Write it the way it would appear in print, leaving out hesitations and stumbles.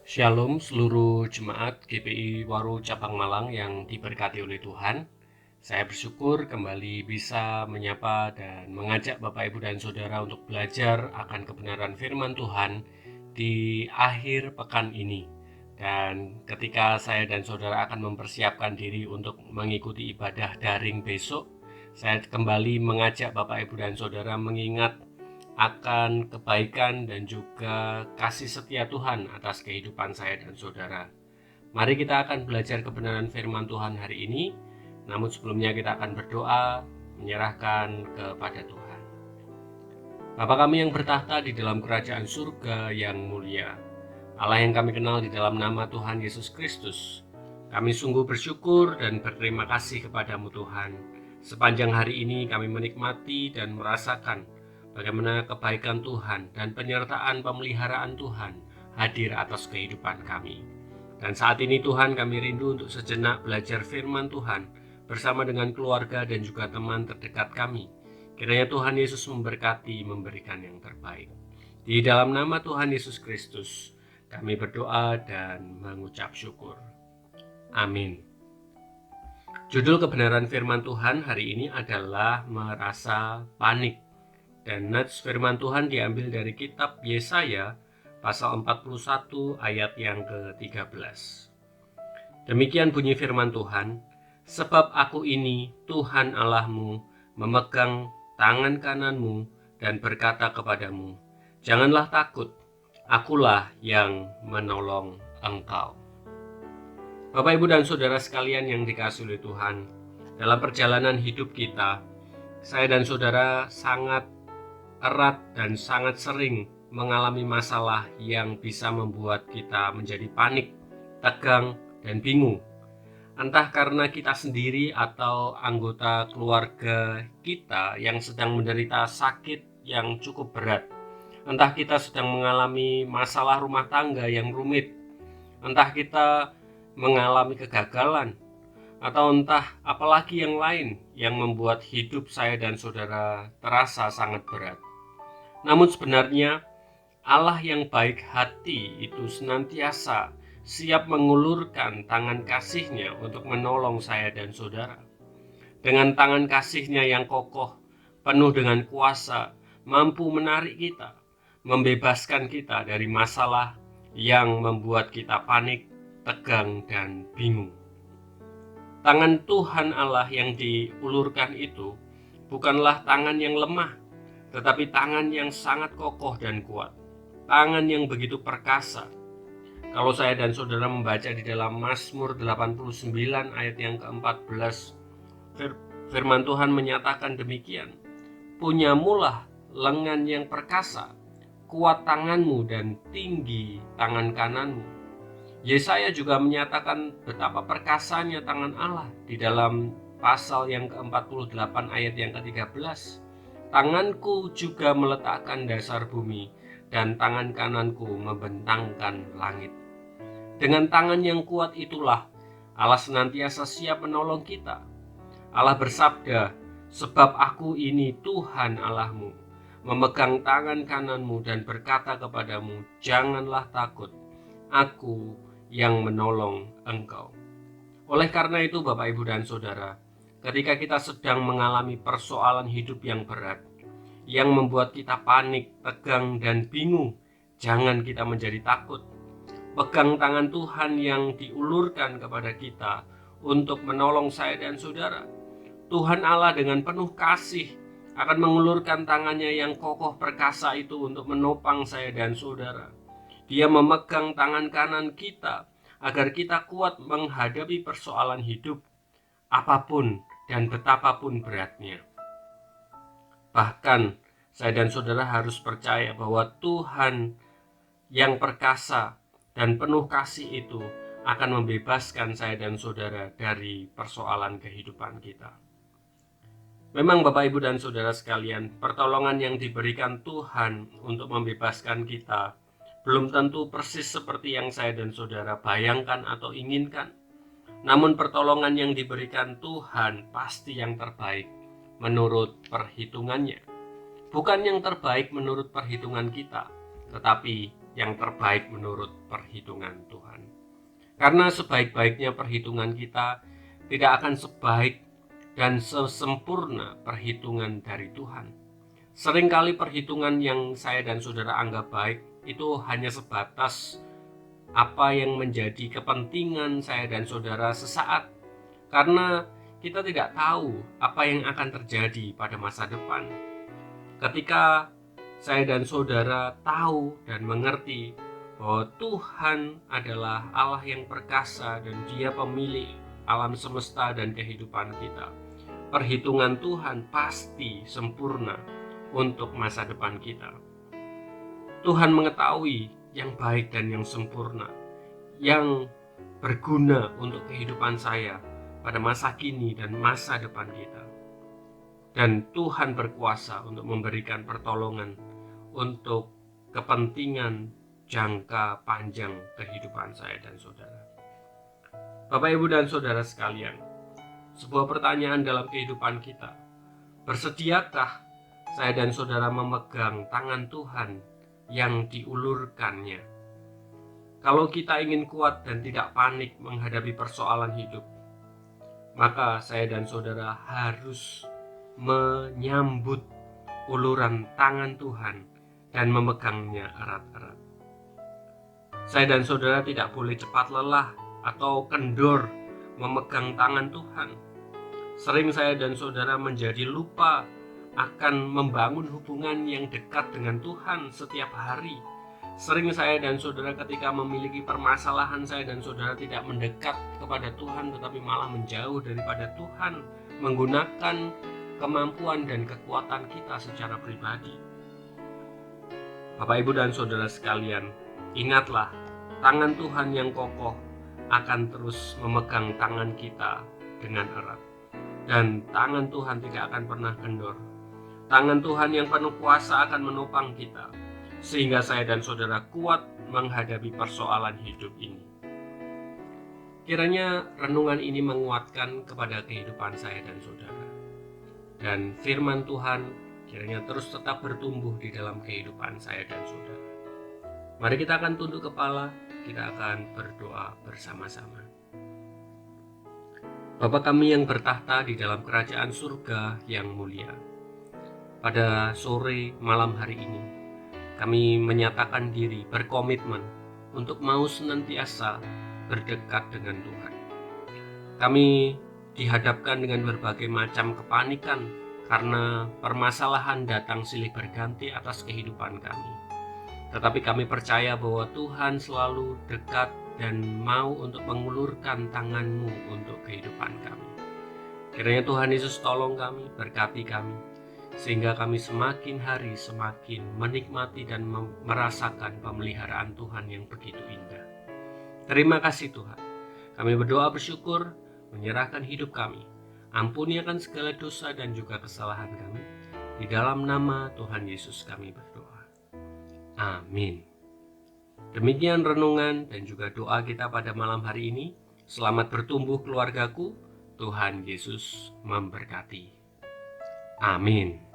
Shalom seluruh jemaat GPI Waru Cabang Malang yang diberkati oleh Tuhan. Saya bersyukur kembali bisa menyapa dan mengajak Bapak, Ibu, dan Saudara untuk belajar akan kebenaran firman Tuhan di akhir pekan ini. Dan ketika saya dan Saudara akan mempersiapkan diri untuk mengikuti ibadah daring besok, saya kembali mengajak Bapak, Ibu, dan Saudara mengingat akan kebaikan dan juga kasih setia Tuhan atas kehidupan saya dan saudara. Mari kita akan belajar kebenaran firman Tuhan hari ini. Namun sebelumnya kita akan berdoa, menyerahkan kepada Tuhan. Bapa kami yang bertahta di dalam kerajaan surga yang mulia, Allah yang kami kenal di dalam nama Tuhan Yesus Kristus, kami sungguh bersyukur dan berterima kasih kepadamu Tuhan. Sepanjang hari ini kami menikmati dan merasakan bagaimana kebaikan Tuhan dan penyertaan pemeliharaan Tuhan hadir atas kehidupan kami. Dan saat ini Tuhan, kami rindu untuk sejenak belajar firman Tuhan bersama dengan keluarga dan juga teman terdekat kami. Kiranya Tuhan Yesus memberkati, memberikan yang terbaik. Di dalam nama Tuhan Yesus Kristus, kami berdoa dan mengucap syukur. Amin. Judul kebenaran firman Tuhan hari ini adalah merasa panik. Dan nats firman Tuhan diambil dari kitab Yesaya pasal 41 ayat yang ke-13. Demikian bunyi firman Tuhan, sebab aku ini Tuhan Allahmu memegang tangan kananmu dan berkata kepadamu, janganlah takut, akulah yang menolong engkau. Bapak, Ibu, dan Saudara sekalian yang dikasihi oleh Tuhan, dalam perjalanan hidup kita, saya dan Saudara sangat erat dan sangat sering mengalami masalah yang bisa membuat kita menjadi panik, tegang, dan bingung. Entah karena kita sendiri atau anggota keluarga kita yang sedang menderita sakit yang cukup berat. Entah kita sedang mengalami masalah rumah tangga yang rumit. Entah kita mengalami kegagalan. Atau entah apalagi yang lain yang membuat hidup saya dan saudara terasa sangat berat. Namun sebenarnya Allah yang baik hati itu senantiasa siap mengulurkan tangan kasih-Nya untuk menolong saya dan saudara. Dengan tangan kasih-Nya yang kokoh, penuh dengan kuasa, mampu menarik kita, membebaskan kita dari masalah yang membuat kita panik, tegang, dan bingung. Tangan Tuhan Allah yang diulurkan itu bukanlah tangan yang lemah, tetapi tangan yang sangat kokoh dan kuat, tangan yang begitu perkasa. Kalau saya dan saudara membaca di dalam Mazmur 89 ayat yang ke-14, firman Tuhan menyatakan demikian, punyamulah lengan yang perkasa, kuat tanganmu dan tinggi tangan kananmu. Yesaya juga menyatakan betapa perkasanya tangan Allah di dalam pasal yang ke-48 ayat yang ke-13. Tanganku juga meletakkan dasar bumi, dan tangan kananku membentangkan langit. Dengan tangan yang kuat itulah Allah senantiasa siap menolong kita. Allah bersabda, sebab aku ini Tuhan Allahmu, memegang tangan kananmu dan berkata kepadamu, janganlah takut, aku yang menolong engkau. Oleh karena itu Bapak, Ibu, dan Saudara, ketika kita sedang mengalami persoalan hidup yang berat, yang membuat kita panik, tegang, dan bingung, jangan kita menjadi takut. Pegang tangan Tuhan yang diulurkan kepada kita untuk menolong saya dan saudara. Tuhan Allah dengan penuh kasih akan mengulurkan tangannya yang kokoh perkasa itu untuk menopang saya dan saudara. Dia memegang tangan kanan kita agar kita kuat menghadapi persoalan hidup apapun dan betapapun beratnya. Bahkan saya dan saudara harus percaya bahwa Tuhan yang perkasa dan penuh kasih itu akan membebaskan saya dan saudara dari persoalan kehidupan kita. Memang Bapak, Ibu, dan saudara sekalian, pertolongan yang diberikan Tuhan untuk membebaskan kita belum tentu persis seperti yang saya dan saudara bayangkan atau inginkan. Namun pertolongan yang diberikan Tuhan pasti yang terbaik menurut perhitungannya. Bukan yang terbaik menurut perhitungan kita, tetapi yang terbaik menurut perhitungan Tuhan. Karena sebaik-baiknya perhitungan kita tidak akan sebaik dan sesempurna perhitungan dari Tuhan. Seringkali perhitungan yang saya dan saudara anggap baik itu hanya sebatas apa yang menjadi kepentingan saya dan saudara sesaat, karena kita tidak tahu apa yang akan terjadi pada masa depan. Ketika saya dan saudara tahu dan mengerti bahwa Tuhan adalah Allah yang perkasa dan Dia pemilik alam semesta dan kehidupan kita, perhitungan Tuhan pasti sempurna untuk masa depan kita. Tuhan mengetahui yang baik dan yang sempurna, yang berguna untuk kehidupan saya pada masa kini dan masa depan kita. Dan Tuhan berkuasa untuk memberikan pertolongan untuk kepentingan jangka panjang kehidupan saya dan saudara. Bapak, Ibu, dan saudara sekalian, sebuah pertanyaan dalam kehidupan kita: bersediakah saya dan saudara memegang tangan Tuhan yang diulurkannya? Kalau kita ingin kuat dan tidak panik menghadapi persoalan hidup, maka saya dan saudara harus menyambut uluran tangan Tuhan dan memegangnya erat-erat. Saya dan saudara tidak boleh cepat lelah atau kendor memegang tangan Tuhan. Sering saya dan saudara menjadi lupa akan membangun hubungan yang dekat dengan Tuhan setiap hari. Sering saya dan saudara ketika memiliki permasalahan, saya dan saudara tidak mendekat kepada Tuhan, tetapi malah menjauh daripada Tuhan, menggunakan kemampuan dan kekuatan kita secara pribadi. Bapak, Ibu, dan saudara sekalian, ingatlah, tangan Tuhan yang kokoh akan terus memegang tangan kita dengan erat. Dan tangan Tuhan tidak akan pernah kendor. Tangan Tuhan yang penuh kuasa akan menopang kita, sehingga saya dan saudara kuat menghadapi persoalan hidup ini. Kiranya renungan ini menguatkan kepada kehidupan saya dan saudara. Dan firman Tuhan kiranya terus tetap bertumbuh di dalam kehidupan saya dan saudara. Mari kita akan tunduk kepala, kita akan berdoa bersama-sama. Bapa kami yang bertahta di dalam kerajaan surga yang mulia, pada sore malam hari ini kami menyatakan diri berkomitmen untuk mau senantiasa berdekat dengan Tuhan. Kami dihadapkan dengan berbagai macam kepanikan karena permasalahan datang silih berganti atas kehidupan kami. Tetapi kami percaya bahwa Tuhan selalu dekat dan mau untuk mengulurkan tangan-Mu untuk kehidupan kami. Kiranya Tuhan Yesus tolong kami, berkati kami, sehingga kami semakin hari semakin menikmati dan merasakan pemeliharaan Tuhan yang begitu indah. Terima kasih Tuhan. Kami berdoa bersyukur, menyerahkan hidup kami. Ampuni akan segala dosa dan juga kesalahan kami. Di dalam nama Tuhan Yesus kami berdoa. Amin. Demikian renungan dan juga doa kita pada malam hari ini. Selamat bertumbuh keluargaku. Tuhan Yesus memberkati. Amin.